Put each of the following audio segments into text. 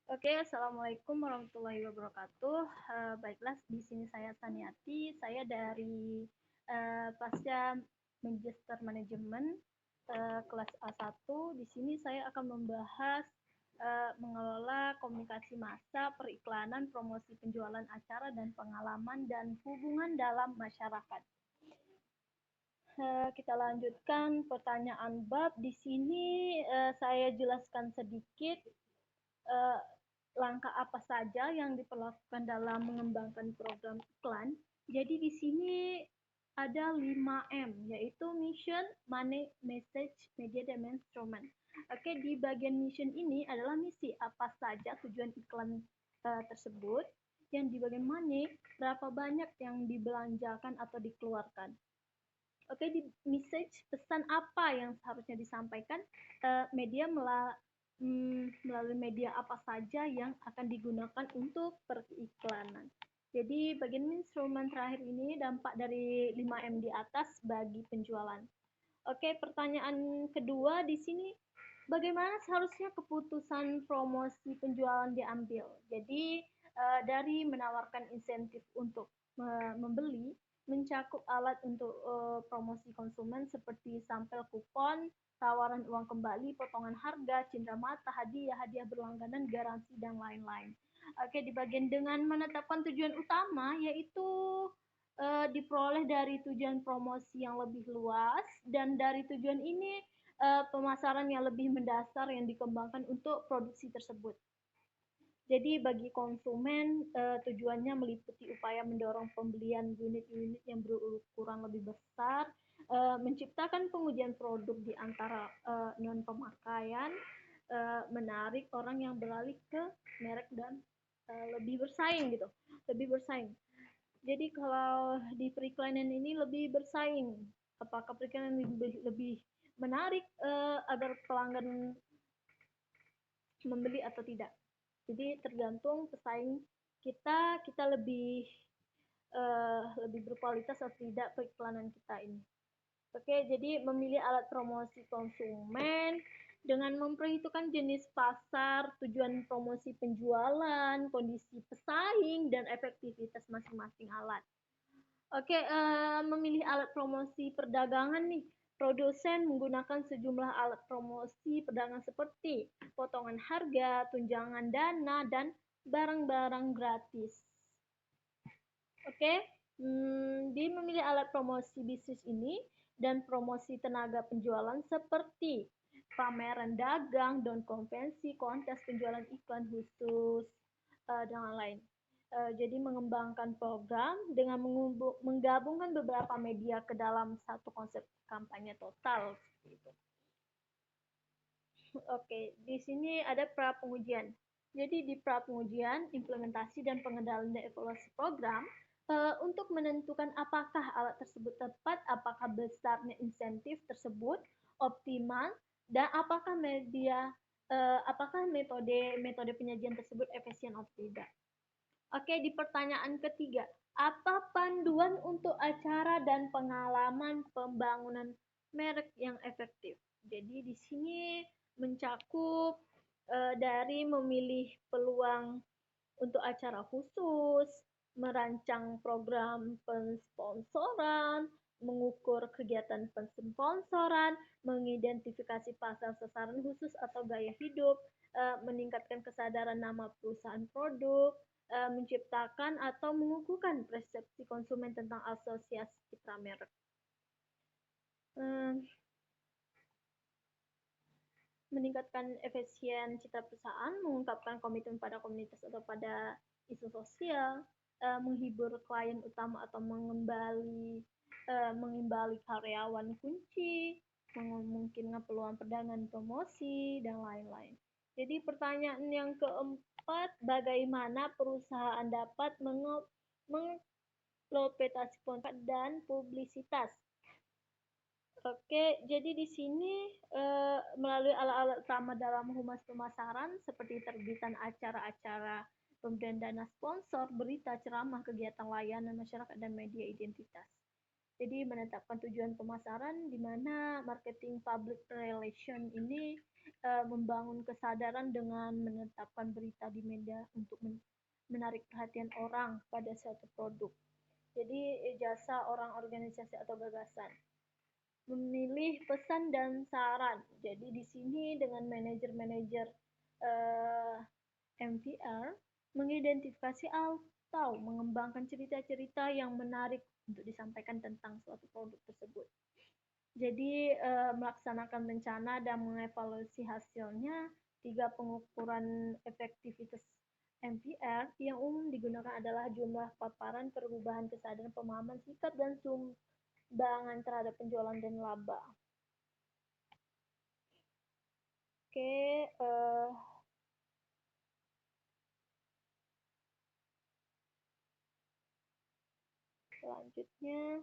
Oke, assalamualaikum warahmatullahi wabarakatuh. Baiklah, di sini saya Saniati. Saya dari Pasca Magister Manajemen kelas A1. Di sini saya akan membahas mengelola komunikasi massa, periklanan, promosi penjualan acara dan pengalaman dan hubungan dalam masyarakat. Kita lanjutkan pertanyaan bab. Di sini saya jelaskan sedikit eh, langkah apa saja yang diperlakukan dalam mengembangkan program iklan. Jadi di sini ada 5M, yaitu mission, money, message, media, dan instrument. Oke, di bagian mission ini adalah misi apa saja tujuan iklan tersebut. Yang di bagian money, berapa banyak yang dibelanjakan atau dikeluarkan. Oke, di message pesan apa yang seharusnya disampaikan, media melalui media apa saja yang akan digunakan untuk periklanan. Jadi bagian instrumen terakhir ini dampak dari 5M di atas bagi penjualan. Oke, pertanyaan kedua di sini, bagaimana seharusnya keputusan promosi penjualan diambil? Jadi dari menawarkan insentif untuk membeli, mencakup alat untuk promosi konsumen seperti sampel kupon, tawaran uang kembali, potongan harga, cindera mata, hadiah, hadiah berlangganan, garansi, dan lain-lain. Oke, di bagian dengan menetapkan tujuan utama, yaitu diperoleh dari tujuan promosi yang lebih luas, dan dari tujuan ini pemasaran yang lebih mendasar yang dikembangkan untuk produksi tersebut. Jadi bagi konsumen tujuannya meliputi upaya mendorong pembelian unit-unit yang berukuran lebih besar, menciptakan pengujian produk di antara non pemakaian, menarik orang yang beralih ke merek dan lebih bersaing gitu, lebih bersaing. Jadi kalau di periklanan ini lebih bersaing, apakah periklanan lebih menarik agar pelanggan membeli atau tidak. Jadi tergantung pesaing kita lebih berkualitas atau tidak periklanan kita ini. Oke, jadi memilih alat promosi konsumen dengan memperhitungkan jenis pasar, tujuan promosi penjualan, kondisi pesaing, dan efektivitas masing-masing alat. Oke, memilih alat promosi perdagangan nih. Produsen menggunakan sejumlah alat promosi perdagangan seperti potongan harga, tunjangan dana, dan barang-barang gratis. Oke, di memilih alat promosi bisnis ini dan promosi tenaga penjualan seperti pameran dagang, dan konvensi, kontes penjualan iklan khusus, dan lain-lain. Jadi mengembangkan program dengan menggabungkan beberapa media ke dalam satu konsep kampanye total. Oke, di sini ada pra pengujian. Jadi di pra pengujian, implementasi dan pengendalian dan evaluasi program untuk menentukan apakah alat tersebut tepat, apakah besarnya insentif tersebut optimal, dan apakah metode penyajian tersebut efisien atau tidak. Oke, di pertanyaan ketiga, apa panduan untuk acara dan pengalaman pembangunan merek yang efektif? Jadi di sini mencakup dari memilih peluang untuk acara khusus, merancang program pensponsoran, mengukur kegiatan pensponsoran, mengidentifikasi pasar sasaran khusus atau gaya hidup, meningkatkan kesadaran nama perusahaan produk, menciptakan atau mengukuhkan persepsi konsumen tentang asosiasi citra merek. Meningkatkan efisien citra perusahaan, mengungkapkan komitmen pada komunitas atau pada isu sosial, menghibur klien utama atau mengimbali karyawan kunci, memungkinkan peluang perdagangan promosi, dan lain-lain. Jadi pertanyaan yang keempat, bagaimana perusahaan dapat mengeksploitasi konten dan publisitas? Oke, jadi di sini melalui alat-alat utama dalam humas pemasaran seperti terbitan acara-acara pemberian dana sponsor, berita, ceramah, kegiatan layanan masyarakat, dan media identitas. Jadi menetapkan tujuan pemasaran di mana marketing public relation ini membangun kesadaran dengan menetapkan berita di media untuk menarik perhatian orang pada suatu produk. Jadi jasa orang, organisasi atau gagasan. Memilih pesan dan saran. Jadi di sini dengan manajer-manajer MVR mengidentifikasi atau mengembangkan cerita-cerita yang menarik untuk disampaikan tentang suatu produk tersebut. Jadi melaksanakan rencana dan mengevaluasi hasilnya. 3 pengukuran efektivitas MVR yang umum digunakan adalah jumlah paparan, perubahan kesadaran, pemahaman, sikap, dan sumbangan terhadap penjualan dan laba. Oke, selanjutnya.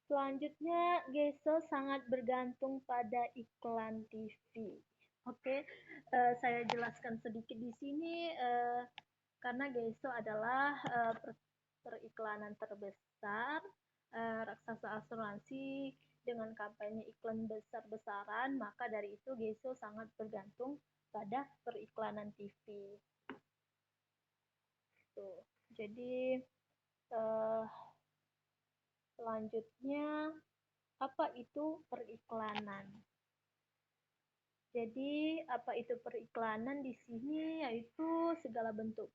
Selanjutnya, Geso sangat bergantung pada iklan TV. Oke, saya jelaskan sedikit di sini karena Geso adalah periklanan terbesar, raksasa asuransi dengan kampanye iklan besar-besaran, maka dari itu Geso sangat bergantung pada periklanan TV. Tuh, jadi selanjutnya, apa itu periklanan? Jadi, apa itu periklanan di sini yaitu segala bentuk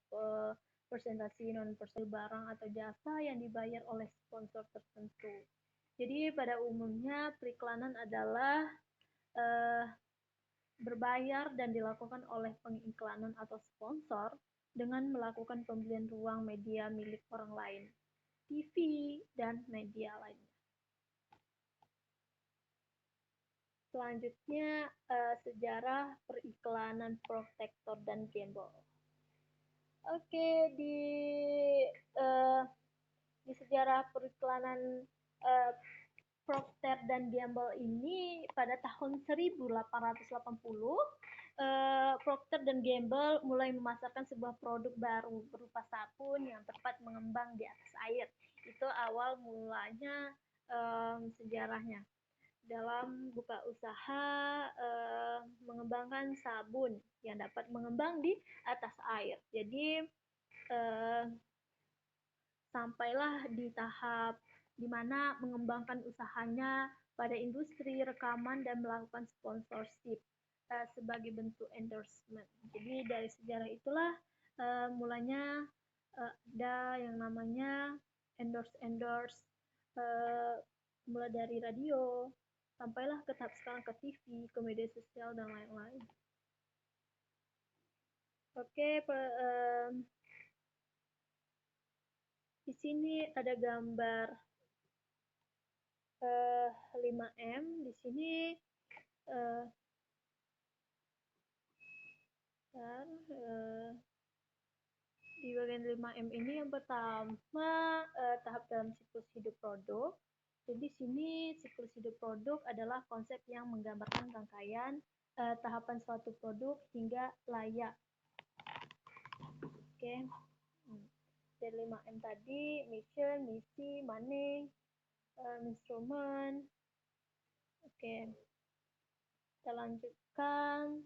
presentasi non-personal barang atau jasa yang dibayar oleh sponsor tertentu. Jadi, pada umumnya periklanan adalah berbayar dan dilakukan oleh pengiklanan atau sponsor dengan melakukan pembelian ruang media milik orang lain, TV, dan media lainnya. Selanjutnya, sejarah periklanan Procter dan Gamble. Oke, di sejarah periklanan Procter dan Gamble ini pada tahun 1880, Procter dan Gamble mulai memasarkan sebuah produk baru berupa sabun yang tepat mengembang di atas air. Itu awal mulanya sejarahnya. Dalam buka usaha mengembangkan sabun yang dapat mengembang di atas air. Jadi sampailah di tahap di mana mengembangkan usahanya pada industri rekaman dan melakukan sponsorship sebagai bentuk endorsement. Jadi dari sejarah itulah mulanya ada yang namanya endorse mulai dari radio, sampailah ke tahap sekarang ke TV, ke media sosial, dan lain-lain. Oke, di sini ada gambar 5M. Di sini di bagian 5M ini yang pertama tahap dalam siklus hidup produk. Jadi di sini siklus hidup produk adalah konsep yang menggambarkan rangkaian tahapan suatu produk hingga layak. Oke. Dari 5M tadi, mission, misi, money, instrumen. Oke. Kita lanjutkan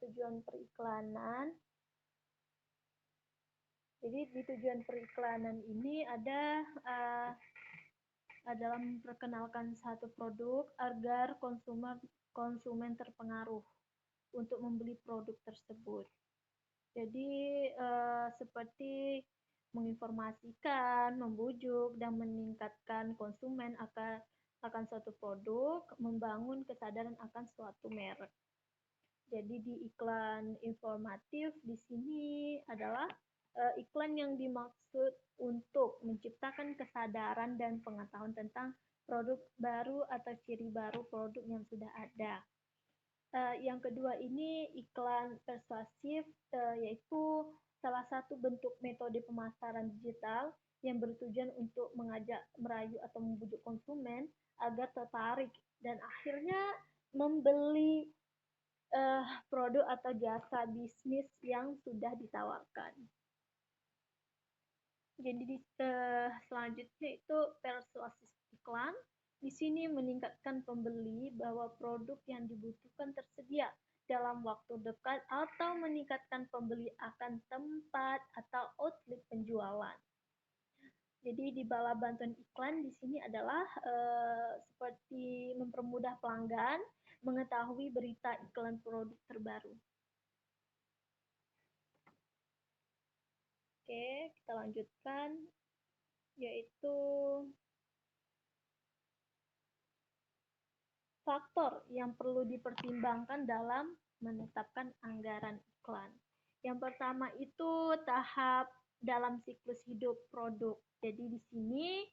tujuan periklanan. Jadi di tujuan periklanan ini ada dalam memperkenalkan satu produk agar konsumen terpengaruh untuk membeli produk tersebut. Jadi seperti menginformasikan, membujuk, dan meningkatkan konsumen akan suatu produk, membangun kesadaran akan suatu merek. Jadi di iklan informatif di sini adalah iklan yang dimaksud untuk menciptakan kesadaran dan pengetahuan tentang produk baru atau ciri baru produk yang sudah ada. Yang kedua ini iklan persuasif, yaitu salah satu bentuk metode pemasaran digital yang bertujuan untuk mengajak, merayu, atau membujuk konsumen agar tertarik dan akhirnya membeli produk atau jasa bisnis yang sudah ditawarkan. Jadi selanjutnya itu persuasif iklan. Di sini meningkatkan pembeli bahwa produk yang dibutuhkan tersedia dalam waktu dekat atau meningkatkan pembeli akan tempat atau outlet penjualan. Jadi di bala bantuan iklan di sini adalah seperti mempermudah pelanggan mengetahui berita iklan produk terbaru. Oke, kita lanjutkan, yaitu faktor yang perlu dipertimbangkan dalam menetapkan anggaran iklan. Yang pertama itu tahap dalam siklus hidup produk. Jadi di sini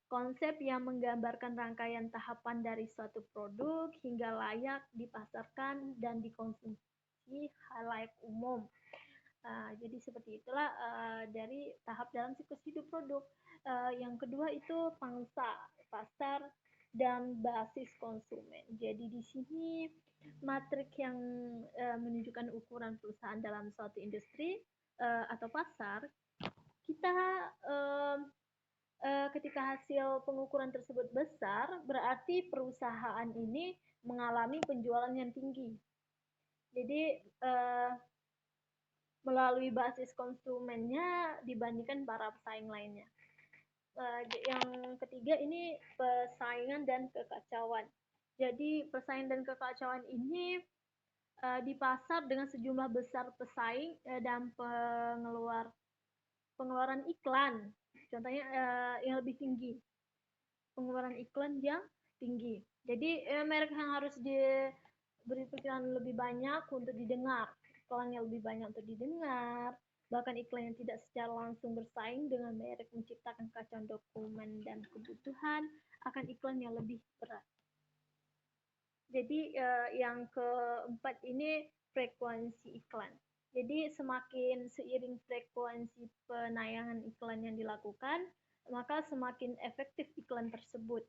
konsep yang menggambarkan rangkaian tahapan dari suatu produk hingga layak dipasarkan dan dikonsumsi khalayak umum. Jadi seperti itulah dari tahap dalam siklus hidup produk. Yang kedua itu pangsa pasar dan basis konsumen. Jadi di sini matrik yang menunjukkan ukuran perusahaan dalam suatu industri atau pasar. Kita ketika hasil pengukuran tersebut besar, berarti perusahaan ini mengalami penjualan yang tinggi. Jadi melalui basis konsumennya dibandingkan para pesaing lainnya. Yang ketiga ini persaingan dan kekacauan. Jadi persaingan dan kekacauan ini di pasar dengan sejumlah besar pesaing dan pengeluaran iklan. Contohnya yang lebih tinggi. Pengeluaran iklan yang tinggi. Jadi merek yang harus diberi perkiraan lebih banyak untuk didengar. Iklan yang lebih banyak untuk didengar, bahkan iklan yang tidak secara langsung bersaing dengan merek menciptakan kacauan dokumen dan kebutuhan akan iklan yang lebih berat. Jadi yang keempat ini frekuensi iklan. Jadi semakin seiring frekuensi penayangan iklan yang dilakukan, maka semakin efektif iklan tersebut.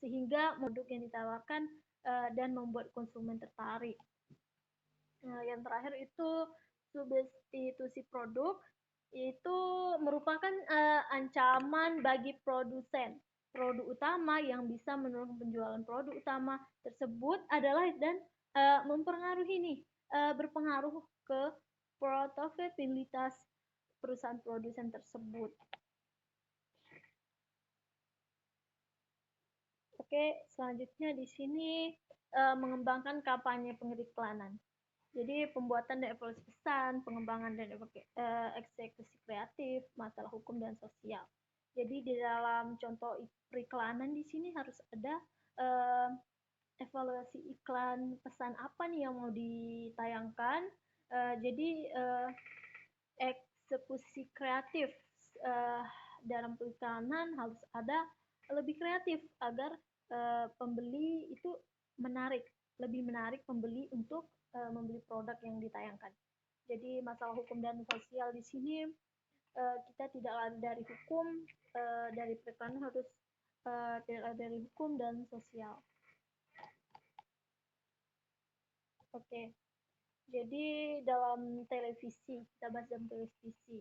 Sehingga produk yang ditawarkan dan membuat konsumen tertarik. Yang terakhir itu substitusi produk, itu merupakan ancaman bagi produsen. Produk utama yang bisa menurunkan penjualan produk utama tersebut adalah dan berpengaruh ke profitabilitas perusahaan produsen tersebut. Oke, selanjutnya di sini mengembangkan kampanye pengiklanan. Jadi pembuatan dan evaluasi pesan, pengembangan dan eksekusi kreatif, masalah hukum dan sosial. Jadi di dalam contoh periklanan di sini harus ada evaluasi iklan, pesan apa nih yang mau ditayangkan. Jadi eksekusi kreatif dalam periklanan harus ada lebih kreatif agar pembeli itu lebih menarik pembeli untuk membeli produk yang ditayangkan. Jadi masalah hukum dan sosial di sini kita tidak lari dari hukum, dari periklanan harus tidak lari dari hukum dan sosial. Oke, jadi dalam televisi, kita bahas dalam televisi.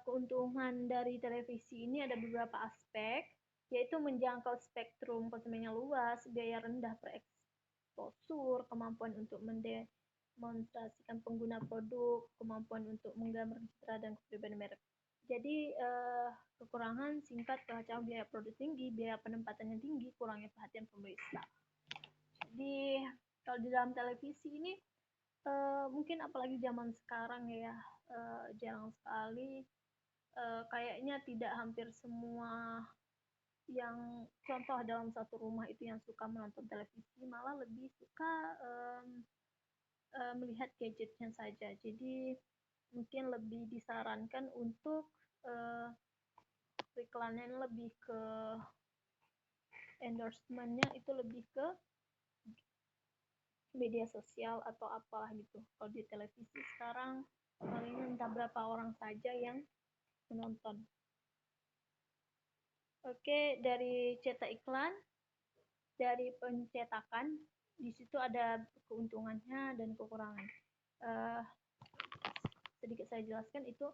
Keuntungan dari televisi ini ada beberapa aspek, yaitu menjangkau spektrum konsumennya luas, biaya rendah per exposure, kemampuan untuk mendemonstrasikan pengguna produk, kemampuan untuk menggambar citra dan kepribadian merek. Jadi kekurangan singkat, kekacauan biaya produk tinggi, biaya penempatannya tinggi, kurangnya perhatian pemirsa. Jadi kalau di dalam televisi ini mungkin apalagi zaman sekarang ya jarang sekali, kayaknya tidak hampir semua yang contoh dalam satu rumah itu yang suka menonton televisi, malah lebih suka melihat gadgetnya saja. Jadi mungkin lebih disarankan untuk iklannya lebih ke endorsementnya itu lebih ke media sosial atau apalah gitu. Kalau di televisi sekarang paling entah berapa orang saja yang menonton. Oke, dari cetak iklan, dari pencetakan, di situ ada keuntungannya dan kekurangan. sedikit saya jelaskan itu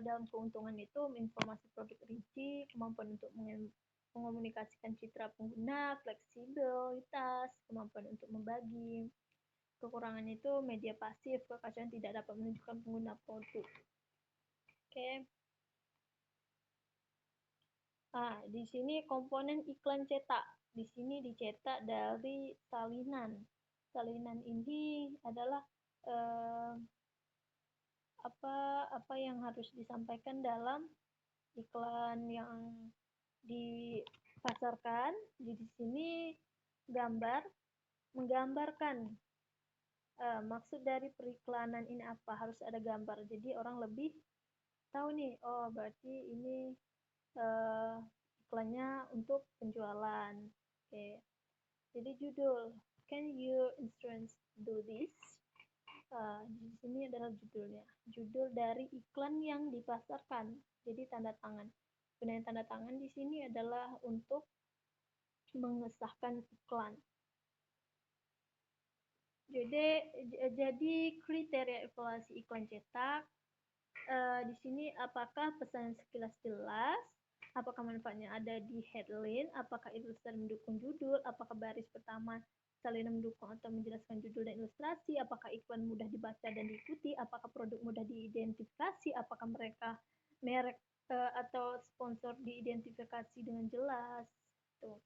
dalam keuntungan itu informasi produk rinci, kemampuan untuk mengomunikasikan citra pengguna, fleksibilitas, kemampuan untuk membagi. Kekurangan itu media pasif, kekacauan tidak dapat menunjukkan pengguna produk. Oke. Nah, di sini komponen iklan cetak. Di sini dicetak dari salinan. Salinan ini adalah apa yang harus disampaikan dalam iklan yang dipasarkan. Di sini gambar menggambarkan maksud dari periklanan ini apa, harus ada gambar. Jadi orang lebih tahu nih, oh berarti ini iklannya untuk penjualan. Oke. Jadi judul, can you instructions do this? Di sini adalah judulnya. Judul dari iklan yang dipasarkan. Jadi tanda tangan. Gunanya tanda tangan di sini adalah untuk mengesahkan iklan. Jadi kriteria evaluasi iklan cetak di sini apakah pesan sekilas jelas, apakah manfaatnya ada di headline, apakah ilustrasi mendukung judul, apakah baris pertama salinan mendukung atau menjelaskan judul dan ilustrasi, apakah iklan mudah dibaca dan diikuti, apakah produk mudah diidentifikasi, apakah merek atau sponsor diidentifikasi dengan jelas. Tuh.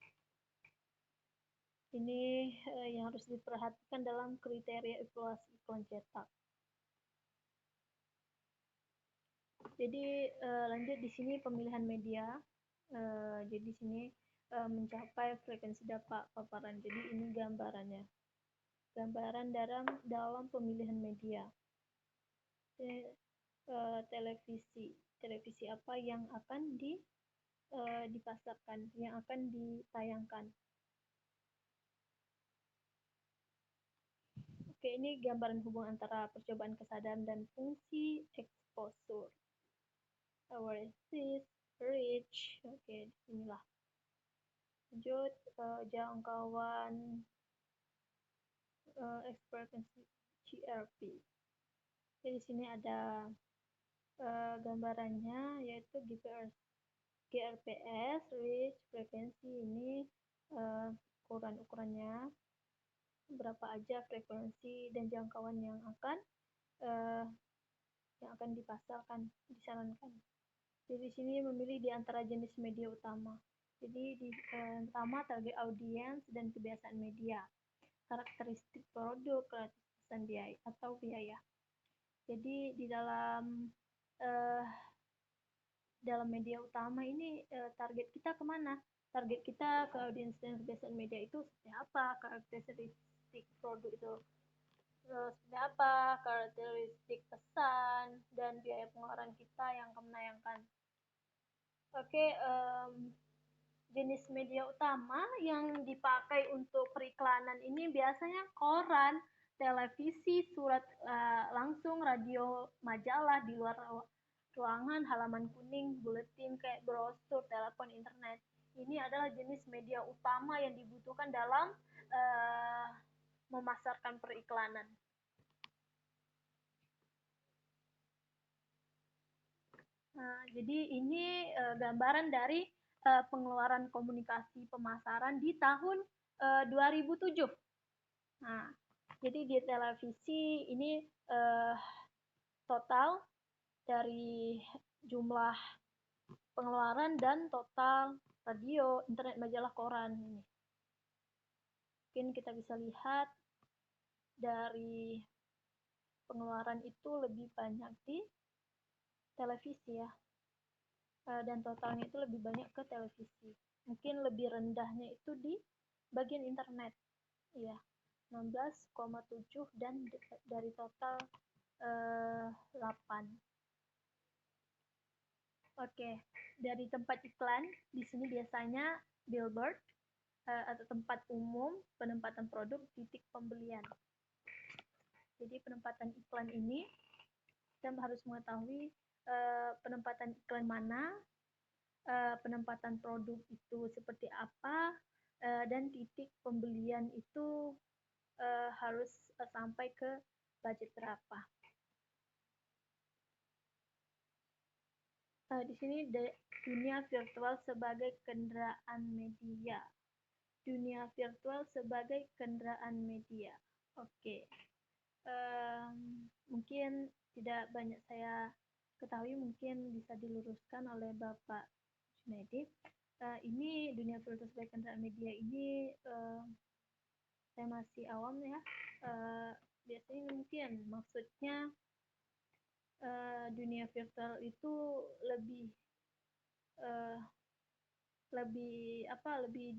Ini yang harus diperhatikan dalam kriteria evaluasi iklan cetak. Jadi lanjut di sini pemilihan media. Jadi di sini mencapai frekuensi dapat paparan. Jadi ini gambarannya. Gambaran dalam pemilihan media. Televisi. Televisi apa yang akan dipasarkan, yang akan ditayangkan. Oke, ini gambaran hubungan antara percobaan kesadaran dan fungsi exposure. Awareness, reach. Oke, inilah. Lanjut, jangkauan frekuensi GRP. Jadi di sini ada gambarannya yaitu GRPS, reach, frekuensi ini ukuran-ukurannya, berapa aja frekuensi dan jangkauan yang akan dipasarkan, disarankan. Jadi di sini memilih di antara jenis media utama. Jadi pertama target audiens dan kebiasaan media, karakteristik produk, keterbatasan biaya atau biaya. Jadi di dalam media utama ini target kita kemana? Target kita ke audiens dan kebiasaan media itu seperti apa? Karakteristik produk itu seperti apa? Karakteristik pesan dan biaya pengeluaran kita yang akan menayangkan. Oke, jenis media utama yang dipakai untuk periklanan ini biasanya koran, televisi, surat langsung, radio, majalah di luar ruangan, halaman kuning, buletin kayak brosur, telepon, internet. Ini adalah jenis media utama yang dibutuhkan dalam memasarkan periklanan. Nah, jadi ini gambaran dari pengeluaran komunikasi pemasaran di tahun 2007. Nah, jadi di televisi ini total dari jumlah pengeluaran dan total radio, internet, majalah, koran ini. Mungkin kita bisa lihat dari pengeluaran itu lebih banyak di televisi ya. Dan totalnya itu lebih banyak ke televisi. Mungkin lebih rendahnya itu di bagian internet. Ya, 16,7 dan dari total 8. Oke, dari tempat iklan di sini biasanya billboard atau tempat umum penempatan produk titik pembelian. Jadi penempatan iklan ini kita harus mengetahui penempatan iklan mana, penempatan produk itu seperti apa, dan titik pembelian itu harus sampai ke budget berapa. Di sini dunia virtual sebagai kendaraan media. Dunia virtual sebagai kendaraan media. Oke. Mungkin tidak banyak saya ketahui, mungkin bisa diluruskan oleh Bapak Junaidi. Ini dunia virtual sebagai kendaraan media ini saya masih awam ya. Biasanya mungkin maksudnya dunia virtual itu lebih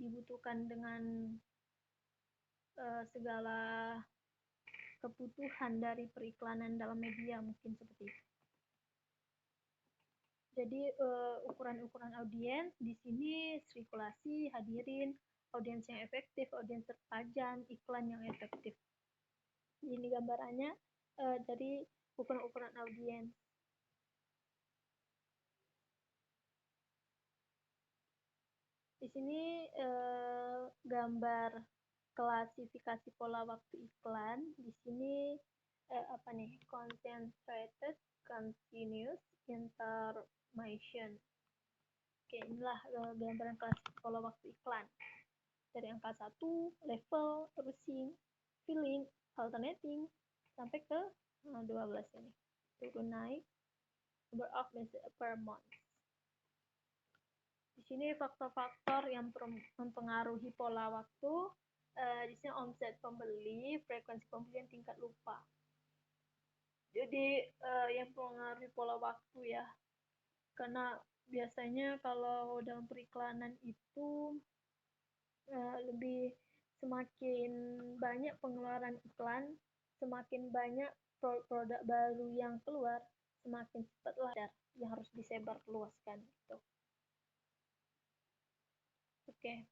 dibutuhkan dengan segala kebutuhan dari periklanan dalam media, mungkin seperti itu. Jadi ukuran-ukuran audiens di sini sirkulasi, hadirin, audiens yang efektif, audiens terpajang, iklan yang efektif. Ini gambarannya dari ukuran-ukuran audiens. Di sini gambar klasifikasi pola waktu iklan. Di sini concentrated, continuous, intermission. Oke, inilah gambaran klasifikasi pola waktu iklan. Dari angka 1, level, rushing, filling, alternating, sampai ke 12 ini. Turun naik, number of message per month. Di sini faktor-faktor yang mempengaruhi pola waktu. Di sini omset pembeli, frekuensi pembelian, tingkat lupa. Jadi yang mempengaruhi pola waktu ya. Karena biasanya kalau dalam periklanan itu lebih semakin banyak pengeluaran iklan, semakin banyak produk baru yang keluar, semakin cepatlah yang harus disebar luaskan gitu. Oke.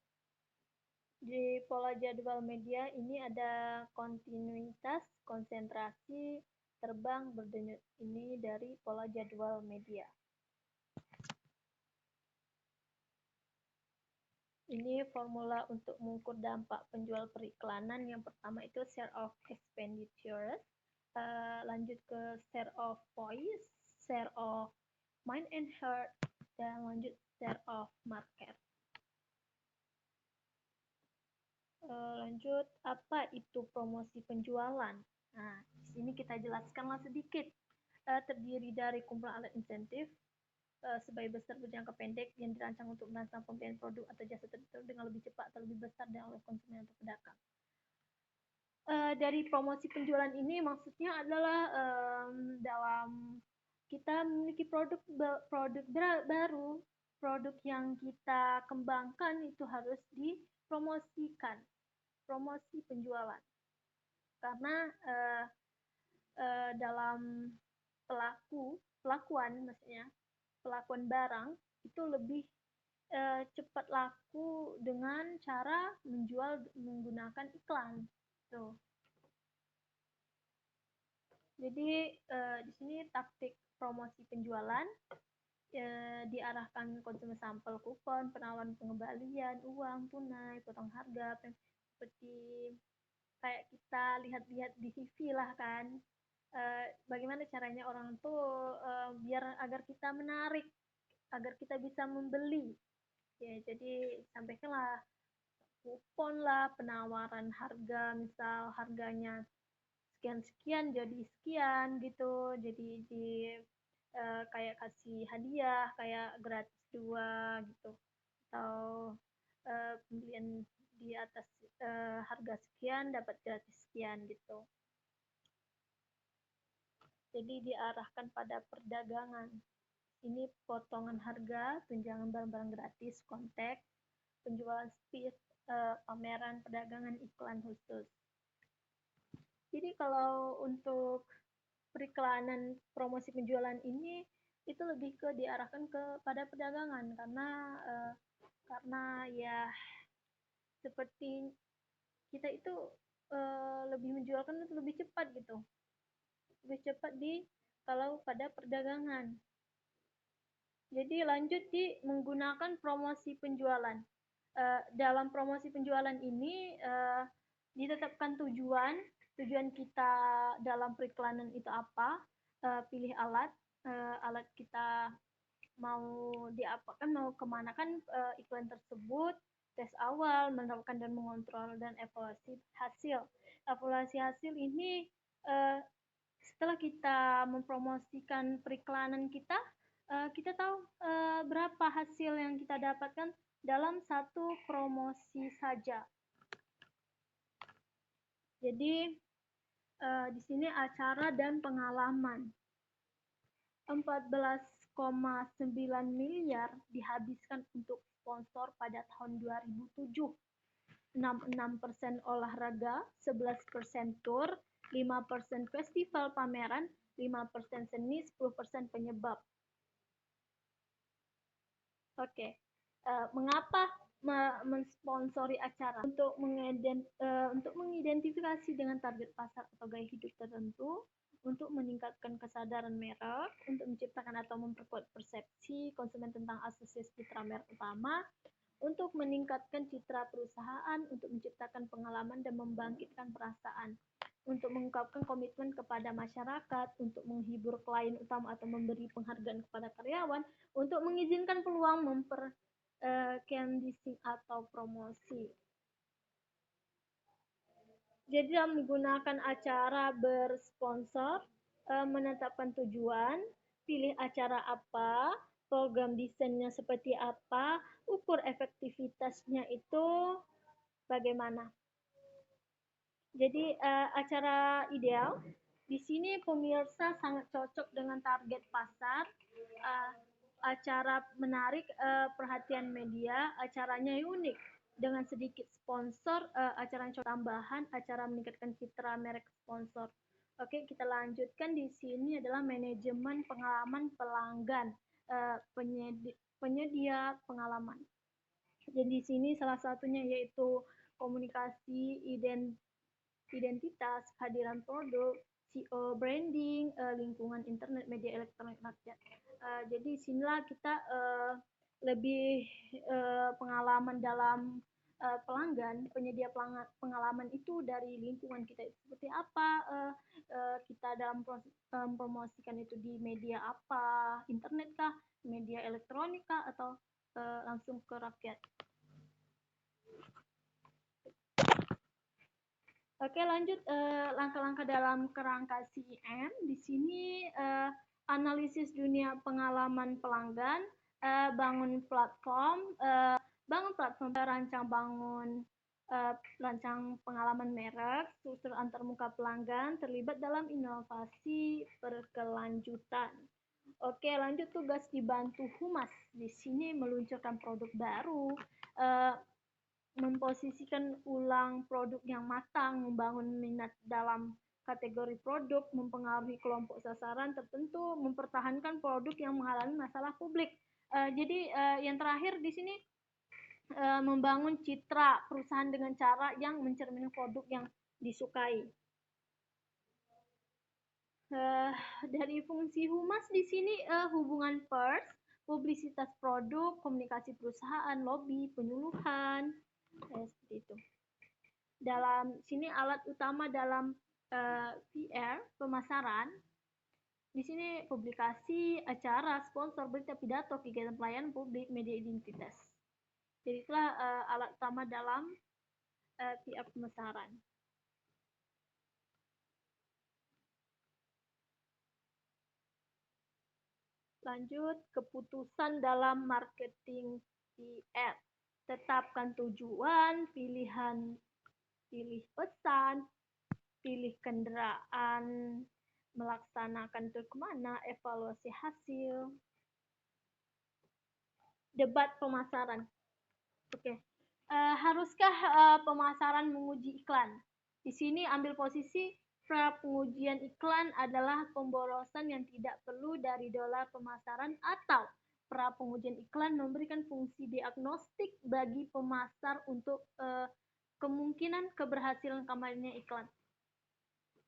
Di pola jadwal media ini ada kontinuitas, konsentrasi, terbang, berdenyut. Ini dari pola jadwal media. Ini formula untuk mengukur dampak penjual periklanan. Yang pertama itu share of expenditures, lanjut ke share of voice, share of mind and heart, dan lanjut share of market. Lanjut, apa itu promosi penjualan? Nah, di sini kita jelaskanlah sedikit. Terdiri dari kumpulan alat insentif, sebagai besar berjangka pendek yang dirancang untuk merangsang pembelian produk atau jasa tertentu dengan lebih cepat atau lebih besar dan oleh konsumen atau pedagang. Dari promosi penjualan ini maksudnya adalah dalam kita memiliki produk baru, produk yang kita kembangkan itu harus dipromosikan, promosi penjualan. Karena dalam pelakuan maksudnya pelakuan barang itu lebih cepat laku dengan cara menjual menggunakan iklan. Tuh. Jadi di sini taktik promosi penjualan diarahkan konsumen sampel kupon, penawaran pengembalian, uang tunai, potong harga, seperti kayak kita lihat-lihat di TV lah kan. Bagaimana caranya orang tuh biar agar kita menarik, agar kita bisa membeli. Ya, jadi sampaikanlah kupon lah, penawaran harga, misal harganya sekian-sekian jadi sekian gitu. Jadi kayak kasih hadiah, kayak gratis 2 gitu. Atau pembelian di atas harga sekian dapat gratis sekian gitu. Jadi diarahkan pada perdagangan. Ini potongan harga, tunjangan barang-barang gratis, kontak, penjualan speed, pameran, perdagangan, iklan khusus. Jadi kalau untuk periklanan promosi penjualan ini itu lebih ke diarahkan kepada perdagangan karena ya seperti kita itu lebih menjualkan itu lebih cepat gitu. Lebih cepat kalau pada perdagangan. Jadi lanjut di menggunakan promosi penjualan. Dalam promosi penjualan ini ditetapkan tujuan kita dalam periklanan itu apa, pilih alat kita mau diapakan, mau kemana kan iklan tersebut, tes awal, menerapkan dan mengontrol, dan evaluasi hasil. Evaluasi hasil ini setelah kita mempromosikan periklanan kita, kita tahu berapa hasil yang kita dapatkan dalam satu promosi saja. Jadi di sini acara dan pengalaman. 14,9 miliar dihabiskan untuk sponsor pada tahun 2007. 66% olahraga, 11% tour, 5% festival pameran, 5% seni, 10% penyebab. Oke. Mengapa mensponsori acara? Untuk mengidentifikasi dengan target pasar atau gaya hidup tertentu, untuk meningkatkan kesadaran merek, untuk menciptakan atau memperkuat persepsi konsumen tentang asosiasi citra merek utama, untuk meningkatkan citra perusahaan, untuk menciptakan pengalaman dan membangkitkan perasaan, untuk mengungkapkan komitmen kepada masyarakat, untuk menghibur klien utama atau memberi penghargaan kepada karyawan, untuk mengizinkan peluang canvassing atau promosi. Jadi dalam menggunakan acara bersponsor, menetapkan tujuan, pilih acara apa, program desainnya seperti apa, ukur efektivitasnya itu bagaimana. Jadi acara ideal, di sini pemirsa sangat cocok dengan target pasar, acara menarik perhatian media, acaranya unik. Dengan sedikit sponsor, acara tambahan, acara meningkatkan citra merek sponsor. Oke, kita lanjutkan. Di sini adalah manajemen pengalaman pelanggan, penyedia pengalaman. Jadi di sini salah satunya yaitu komunikasi, identitas, kehadiran produk, SEO, branding, lingkungan internet, media elektronik rakyat. Jadi sinilah kita lebih pengalaman dalam pelanggan, penyedia pengalaman itu dari lingkungan kita seperti apa, kita dalam mempromosikan itu di media apa, internet kah, media elektronik kah, atau langsung ke rakyat. Oke, lanjut langkah-langkah dalam kerangka CEM. Di sini analisis dunia pengalaman pelanggan, bangun platform, rancang pengalaman merek, struktur antarmuka pelanggan, terlibat dalam inovasi berkelanjutan. Oke, lanjut tugas dibantu humas. Di sini meluncurkan produk baru, memposisikan ulang produk yang matang, membangun minat dalam kategori produk, mempengaruhi kelompok sasaran tertentu, mempertahankan produk yang mengalami masalah publik. Jadi yang terakhir di sini membangun citra perusahaan dengan cara yang mencerminkan produk yang disukai. Dari fungsi humas di sini hubungan pers, publisitas produk, komunikasi perusahaan, lobby, penyuluhan, seperti itu. Dalam sini alat utama dalam PR, pemasaran. Di sini publikasi, acara, sponsor, berita, pidato, kegiatan pelayanan publik, media identitas. Jadi itulah alat utama dalam PR pemasaran. Lanjut, keputusan dalam marketing PR. Tetapkan tujuan, pilih pesan, pilih kendaraan, melaksanakan itu kemana, evaluasi hasil. Debat pemasaran. Oke. Haruskah pemasaran menguji iklan? Di sini ambil posisi pra pengujian iklan adalah pemborosan yang tidak perlu dari dolar pemasaran, atau pra pengujian iklan memberikan fungsi diagnostik bagi pemasar untuk kemungkinan keberhasilan kampanye iklan.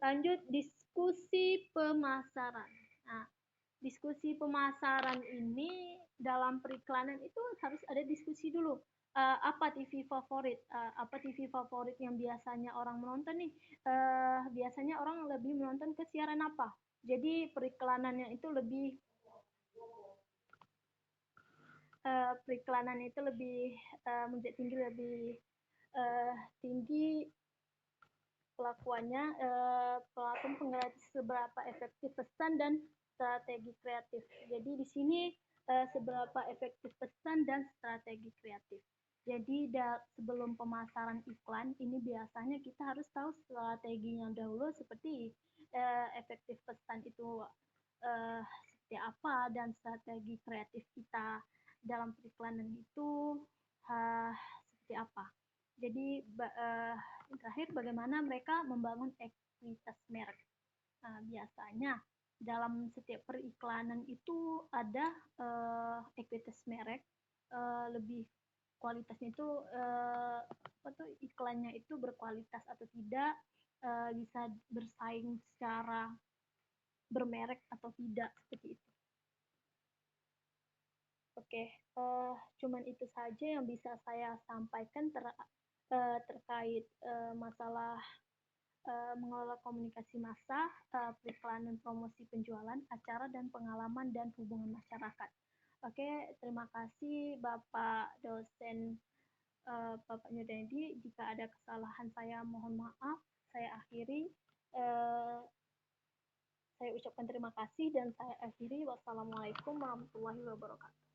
Lanjut, diskusi pemasaran. Nah, diskusi pemasaran ini dalam periklanan itu harus ada diskusi dulu. Apa TV favorit? Apa TV favorit yang biasanya orang menonton nih? Biasanya orang lebih menonton ke siaran apa? Jadi periklanannya itu lebih periklanan itu lebih menjunjung tinggi uh, tinggi pelakuannya, platform penggratis seberapa efektif pesan dan strategi kreatif. Jadi di sini seberapa efektif pesan dan strategi kreatif. Jadi sebelum pemasaran iklan ini biasanya kita harus tahu strateginya dahulu seperti efektif pesan itu seperti apa dan strategi kreatif kita dalam periklanan itu seperti apa. Jadi terakhir bagaimana mereka membangun ekuitas merek. Nah, biasanya dalam setiap periklanan itu ada ekuitas merek, lebih kualitasnya itu iklannya itu berkualitas atau tidak, bisa bersaing secara bermerek atau tidak seperti itu. Oke, cuman itu saja yang bisa saya sampaikan terkait masalah mengelola komunikasi massa, periklanan promosi penjualan, acara dan pengalaman dan hubungan masyarakat. Oke, terima kasih Bapak dosen Bapak Nyudedi. Jika ada kesalahan saya mohon maaf. Saya akhiri. Saya ucapkan terima kasih dan saya akhiri. Wassalamualaikum warahmatullahi wabarakatuh.